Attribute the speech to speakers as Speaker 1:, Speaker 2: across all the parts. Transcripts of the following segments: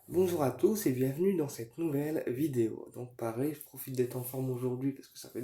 Speaker 1: Bonjour à tous et bienvenue dans cette nouvelle vidéo. Donc pareil, je profite d'être en forme aujourd'hui parce que ça fait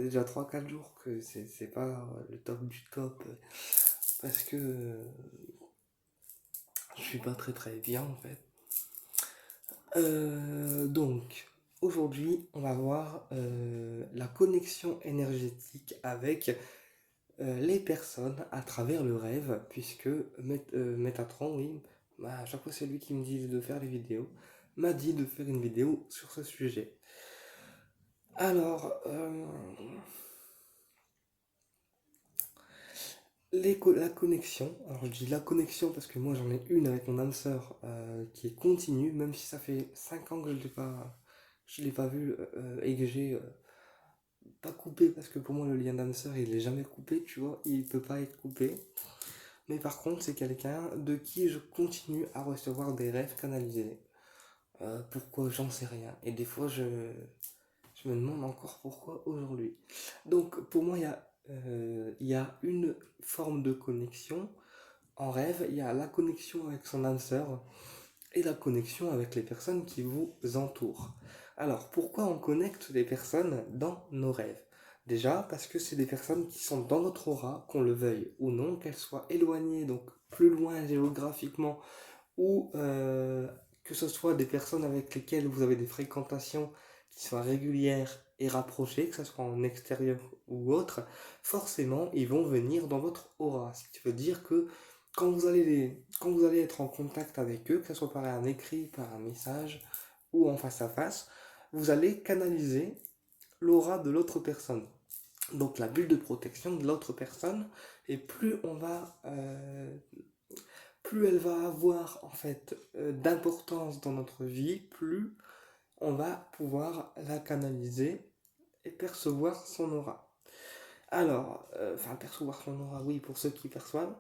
Speaker 1: déjà 3 4 jours que c'est pas le top du top parce que je suis pas très bien en fait. Donc aujourd'hui, on va voir la connexion énergétique avec les personnes à travers le rêve puisque Métatron, oui, bah, à chaque fois c'est lui qui me dit de faire les vidéos, m'a dit de faire une vidéo sur ce sujet. Alors, la connexion, alors je dis la connexion parce que moi j'en ai une avec mon âme sœur qui est continue, même si ça fait 5 ans que je l'ai pas vu et que j'ai pas coupé parce que pour moi le lien d'âme sœur il est jamais coupé, tu vois, il peut pas être coupé. Mais par contre c'est quelqu'un de qui je continue à recevoir des rêves canalisés. Pourquoi j'en sais rien. Et des fois je me demande encore pourquoi aujourd'hui. Donc pour moi, il y a une forme de connexion en rêve, il y a la connexion avec son âme sœur et la connexion avec les personnes qui vous entourent. Alors pourquoi on connecte les personnes dans nos rêves? Déjà parce que c'est des personnes qui sont dans notre aura, qu'on le veuille ou non, qu'elles soient éloignées, donc plus loin géographiquement, ou que ce soit des personnes avec lesquelles vous avez des fréquentations qui soient régulières et rapprochées, que ce soit en extérieur ou autre, forcément ils vont venir dans votre aura. Ce qui veut dire que quand vous allez être en contact avec eux, que ce soit par un écrit, par un message ou en face à face, vous allez canaliser l'aura de l'autre personne. Donc la bulle de protection de l'autre personne, et plus elle va avoir en fait d'importance dans notre vie, plus on va pouvoir la canaliser et percevoir son aura. Alors, enfin percevoir son aura, oui, pour ceux qui perçoivent,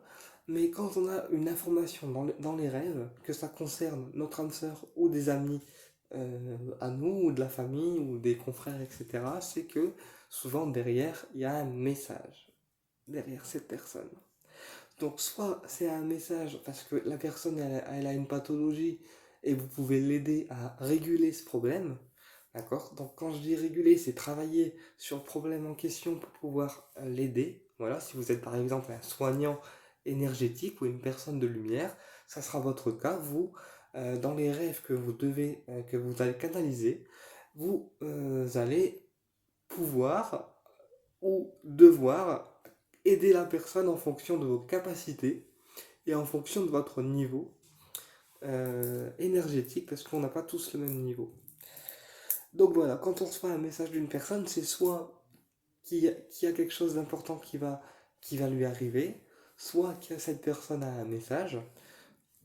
Speaker 1: mais quand on a une information dans les rêves, que ça concerne notre âme sœur ou des amis à nous, ou de la famille, ou des confrères, etc., c'est que souvent derrière, il y a un message, derrière cette personne. Donc soit c'est un message parce que la personne elle a une pathologie et vous pouvez l'aider à réguler ce problème, d'accord? Donc quand je dis réguler, c'est travailler sur le problème en question pour pouvoir l'aider. Voilà, si vous êtes par exemple un soignant énergétique ou une personne de lumière, ça sera votre cas. Vous, dans les rêves que vous allez canaliser, vous allez pouvoir ou devoir aider la personne en fonction de vos capacités et en fonction de votre niveau énergétique, parce qu'on n'a pas tous le même niveau. Donc voilà, quand on reçoit un message d'une personne, c'est soit qu'il y a quelque chose d'important qui va lui arriver, soit que cette personne a un message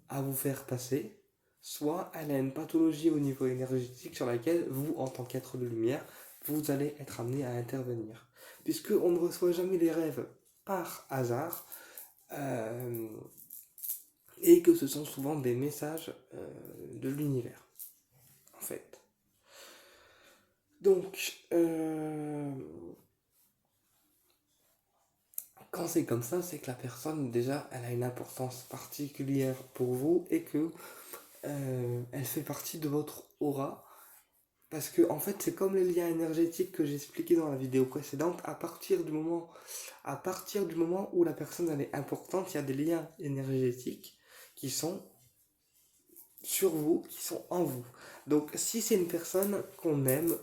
Speaker 1: à vous faire passer, soit elle a une pathologie au niveau énergétique sur laquelle vous, en tant qu'être de lumière, vous allez être amené à intervenir. Puisque on ne reçoit jamais les rêves par hasard, euh, et que ce sont souvent des messages de l'univers, en fait. Donc, quand c'est comme ça, c'est que la personne, déjà, elle a une importance particulière pour vous et que elle fait partie de votre aura. Parce que, en fait, c'est comme les liens énergétiques que j'ai expliqué dans la vidéo précédente. À partir du moment où la personne elle est importante, il y a des liens énergétiques qui sont sur vous, qui sont en vous. Donc, si c'est une personne qu'on aime,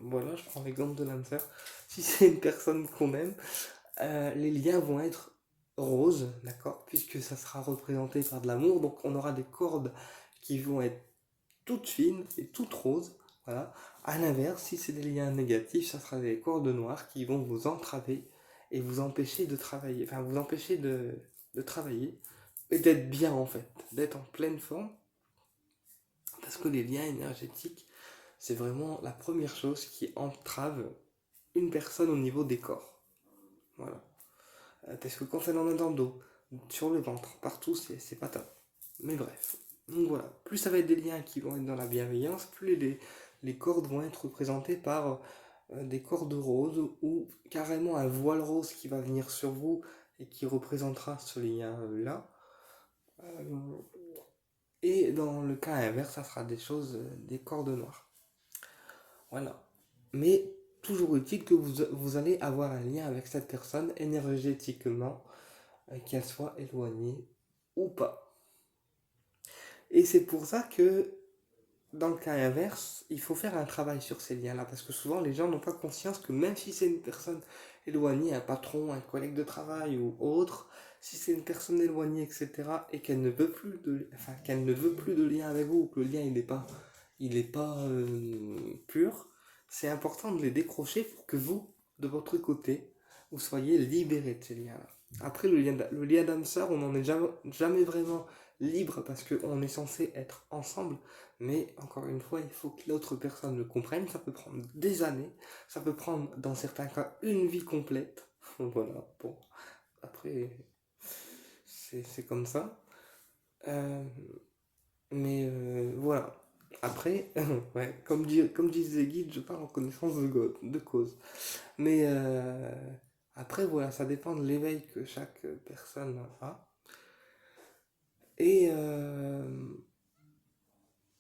Speaker 1: voilà, je prends l'exemple de l'âme sœur, si c'est une personne qu'on aime, les liens vont être roses, d'accord, puisque ça sera représenté par de l'amour, donc on aura des cordes qui vont être toutes fines et toutes roses, voilà. À l'inverse, si c'est des liens négatifs, ça sera des cordes noires qui vont vous entraver et vous empêcher de travailler, enfin vous empêcher de travailler et d'être bien en fait, d'être en pleine forme, parce que les liens énergétiques, c'est vraiment la première chose qui entrave une personne au niveau des corps. Voilà. Parce que quand c'est dans le dos, sur le ventre, partout, c'est pas top. Mais bref. Donc voilà. Plus ça va être des liens qui vont être dans la bienveillance, plus les cordes vont être représentées par des cordes roses ou carrément un voile rose qui va venir sur vous et qui représentera ce lien-là. Et dans le cas inverse, ça sera des choses, des cordes noires. Voilà. Mais toujours est-il que vous allez avoir un lien avec cette personne énergétiquement, qu'elle soit éloignée ou pas. Et c'est pour ça que dans le cas inverse, il faut faire un travail sur ces liens-là, parce que souvent les gens n'ont pas conscience que même si c'est une personne éloignée, un patron, un collègue de travail ou autre, si c'est une personne éloignée, etc., et qu'elle ne veut plus de, enfin, qu'elle ne veut plus de lien avec vous, ou que le lien il n'est pas pur, c'est important de les décrocher pour que vous, de votre côté, vous soyez libérés de ces liens-là. Après, le lien d'âme sœur, on n'en est jamais vraiment libre parce qu'on est censé être ensemble, mais encore une fois, il faut que l'autre personne le comprenne. Ça peut prendre des années, ça peut prendre dans certains cas une vie complète. Voilà, bon, après, c'est comme ça. Euh, mais voilà. Après, ouais, comme disait Guide, je parle en connaissance de cause. Mais après, voilà, ça dépend de l'éveil que chaque personne a. Et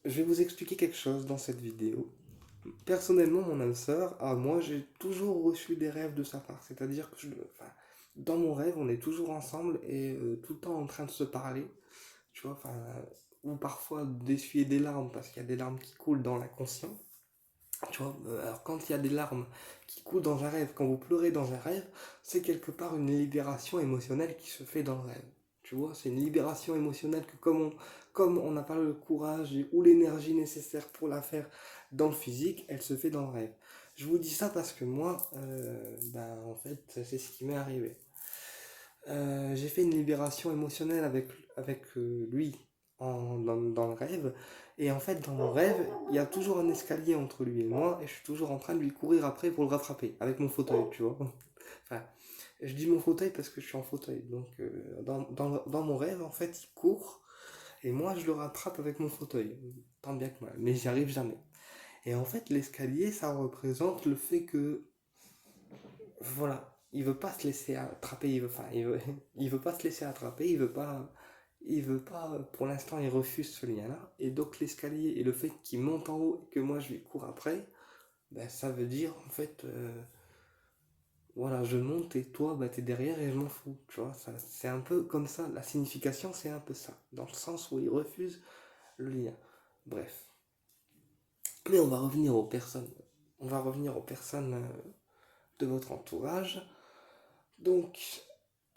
Speaker 1: je vais vous expliquer quelque chose dans cette vidéo. Personnellement, mon âme sœur, moi, j'ai toujours reçu des rêves de sa part. C'est-à-dire que enfin, dans mon rêve, on est toujours ensemble et tout le temps en train de se parler. Tu vois, enfin, ou parfois d'essuyer des larmes parce qu'il y a des larmes qui coulent dans l'inconscient. Tu vois, alors quand il y a des larmes qui coulent dans un rêve, quand vous pleurez dans un rêve, c'est quelque part une libération émotionnelle qui se fait dans le rêve. Tu vois, c'est une libération émotionnelle que comme on n'a pas le courage ou l'énergie nécessaire pour la faire dans le physique, elle se fait dans le rêve. Je vous dis ça parce que moi, en fait, c'est ce qui m'est arrivé. J'ai fait une libération émotionnelle avec lui dans le rêve. Et en fait, dans mon rêve, il y a toujours un escalier entre lui et moi, et je suis toujours en train de lui courir après pour le rattraper, avec mon fauteuil, tu vois. Enfin, je dis mon fauteuil parce que je suis en fauteuil. Donc, dans mon rêve, en fait, il court, et moi, je le rattrape avec mon fauteuil, tant bien que mal, mais j'y arrive jamais. Et en fait, l'escalier, ça représente le fait que voilà, il veut pas se laisser attraper, il veut pas se laisser attraper, il veut pas, pour l'instant, il refuse ce lien-là. Et donc l'escalier et le fait qu'il monte en haut et que moi je lui cours après, ben, ça veut dire en fait, voilà, je monte et toi, ben, t'es derrière et je m'en fous. Tu vois, ça, c'est un peu comme ça. La signification, c'est un peu ça, dans le sens où il refuse le lien. Bref. Mais on va revenir aux personnes. On va revenir aux personnes de votre entourage. Donc,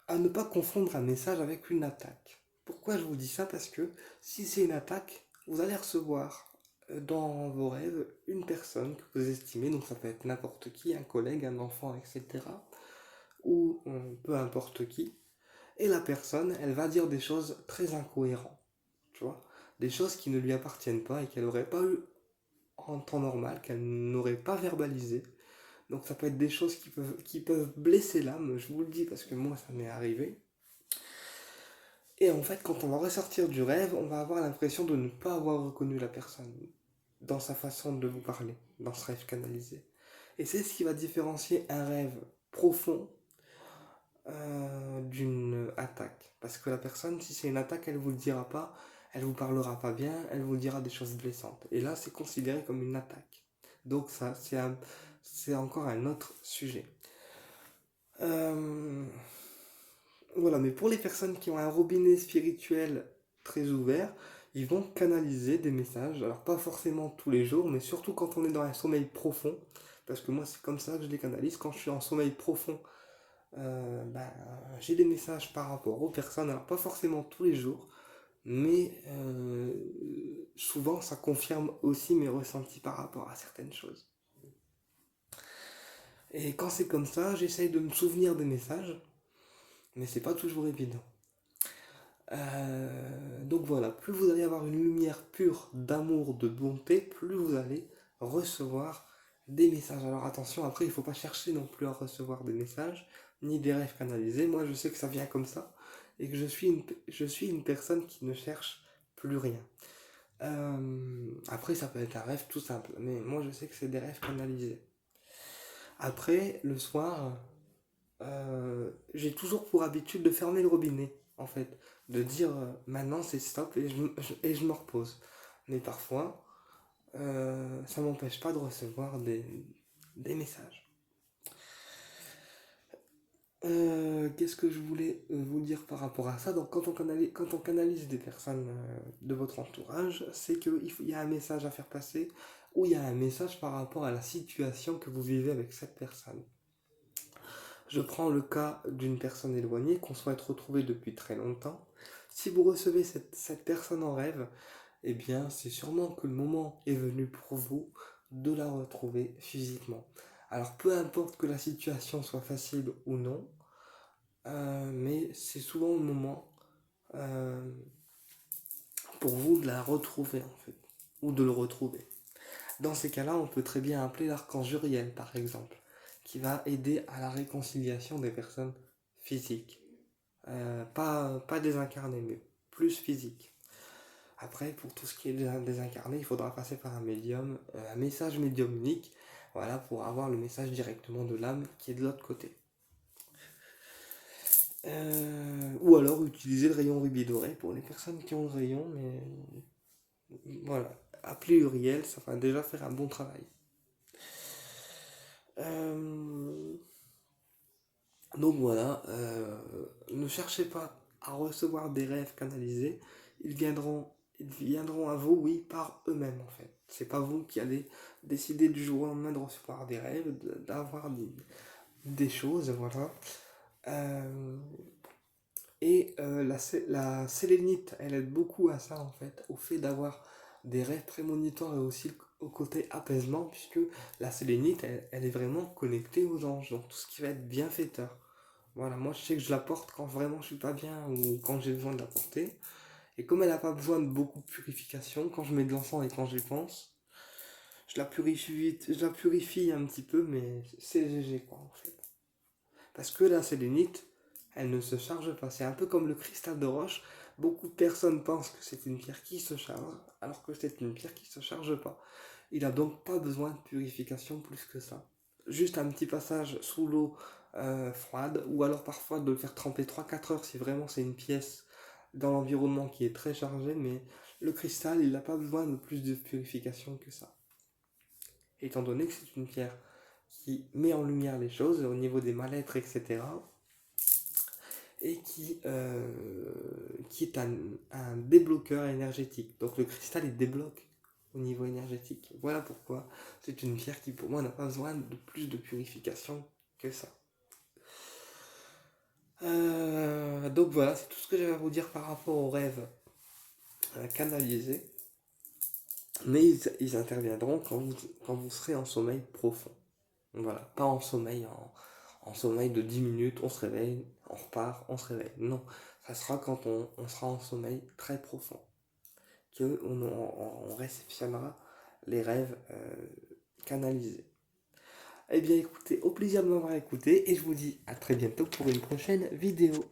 Speaker 1: à ne pas confondre un message avec une attaque. Pourquoi je vous dis ça? Parce que si c'est une attaque, vous allez recevoir dans vos rêves une personne que vous estimez, donc ça peut être n'importe qui, un collègue, un enfant, etc. Ou peu importe qui. Et la personne, elle va dire des choses très incohérentes, tu vois, des choses qui ne lui appartiennent pas et qu'elle n'aurait pas eu en temps normal, qu'elle n'aurait pas verbalisé. Donc ça peut être des choses qui peuvent blesser l'âme, je vous le dis parce que moi ça m'est arrivé. Et en fait, quand on va ressortir du rêve, on va avoir l'impression de ne pas avoir reconnu la personne dans sa façon de vous parler, dans ce rêve canalisé. Et c'est ce qui va différencier un rêve profond d'une attaque. Parce que la personne, si c'est une attaque, elle vous le dira pas, elle vous parlera pas bien, elle vous dira des choses blessantes. Et là, c'est considéré comme une attaque. Donc ça, c'est encore un autre sujet. Euh, Voilà, mais pour les personnes qui ont un robinet spirituel très ouvert, ils vont canaliser des messages. Alors pas forcément tous les jours, mais surtout quand on est dans un sommeil profond. Parce que moi c'est comme ça que je les canalise. Quand je suis en sommeil profond, ben, j'ai des messages par rapport aux personnes. Alors pas forcément tous les jours, mais souvent ça confirme aussi mes ressentis par rapport à certaines choses. Et quand c'est comme ça, j'essaye de me souvenir des messages, mais c'est pas toujours évident. Donc voilà, plus vous allez avoir une lumière pure d'amour, de bonté, plus vous allez recevoir des messages. Alors attention, après il ne faut pas chercher non plus à recevoir des messages, ni des rêves canalisés. Moi je sais que ça vient comme ça, et que je suis une personne qui ne cherche plus rien. Après ça peut être un rêve tout simple, mais moi je sais que c'est des rêves canalisés. Après, le soir, j'ai toujours pour habitude de fermer le robinet. en fait, de dire maintenant c'est stop et je me repose. Mais parfois, ça m'empêche pas de recevoir des messages. Qu'est-ce que je voulais vous dire par rapport à ça? Donc, quand on canalise des personnes de votre entourage, c'est il y a un message à faire passer ou il y a un message par rapport à la situation que vous vivez avec cette personne. Je prends le cas d'une personne éloignée qu'on souhaite retrouver depuis très longtemps. Si vous recevez cette personne en rêve, eh bien, c'est sûrement que le moment est venu pour vous de la retrouver physiquement. Alors, peu importe que la situation soit facile ou non, mais c'est souvent le moment euh, pour vous de la retrouver en fait, ou de le retrouver. Dans ces cas-là, on peut très bien appeler l'archange Uriel par exemple, qui va aider à la réconciliation des personnes physiques. Pas désincarnées, mais plus physiques. Après, pour tout ce qui est désincarné, il faudra passer par un médium, un message médiumnique, voilà, pour avoir le message directement de l'âme qui est de l'autre côté. Ou alors utiliser le rayon rubis doré pour les personnes qui ont le rayon, mais voilà, appeler Uriel, ça va déjà faire un bon travail. Euh, donc voilà, ne cherchez pas à recevoir des rêves canalisés, ils viendront à vous, oui, par eux-mêmes en fait. C'est pas vous qui allez décider du jour au lendemain de recevoir des rêves, d'avoir des choses, voilà. Euh, la sélénite, elle aide beaucoup à ça en fait, au fait d'avoir des rêves prémonitoires et aussi au côté apaisement, puisque la sélénite, elle est vraiment connectée aux anges, donc tout ce qui va être bienfaiteur. Voilà, moi je sais que je la porte quand vraiment je suis pas bien ou quand j'ai besoin de la porter. Et comme elle n'a pas besoin de beaucoup de purification, quand je mets de l'encens et quand j'y pense, je la purifie un petit peu, mais c'est léger quoi en fait. Parce que la sélénite, elle ne se charge pas. C'est un peu comme le cristal de roche. Beaucoup de personnes pensent que c'est une pierre qui se charge, alors que c'est une pierre qui ne se charge pas. Il n'a donc pas besoin de purification plus que ça. Juste un petit passage sous l'eau froide, ou alors parfois de le faire tremper 3 4 heures si vraiment c'est une pièce dans l'environnement qui est très chargé, mais le cristal, il n'a pas besoin de plus de purification que ça. Étant donné que c'est une pierre qui met en lumière les choses au niveau des mal-être, etc. Et qui est un débloqueur énergétique. Donc le cristal, il débloque au niveau énergétique. Voilà pourquoi c'est une pierre qui, pour moi, n'a pas besoin de plus de purification que ça. Donc voilà, c'est tout ce que j'avais à vous dire par rapport aux rêves canalisés. Mais ils interviendront quand vous serez en sommeil profond. Voilà, pas en sommeil de 10 minutes, on se réveille, on repart, on se réveille. Non, ça sera quand on sera en sommeil très profond, que on réceptionnera les rêves canalisés. Eh bien écoutez, au plaisir de m'avoir écouté et je vous dis à très bientôt pour une prochaine vidéo.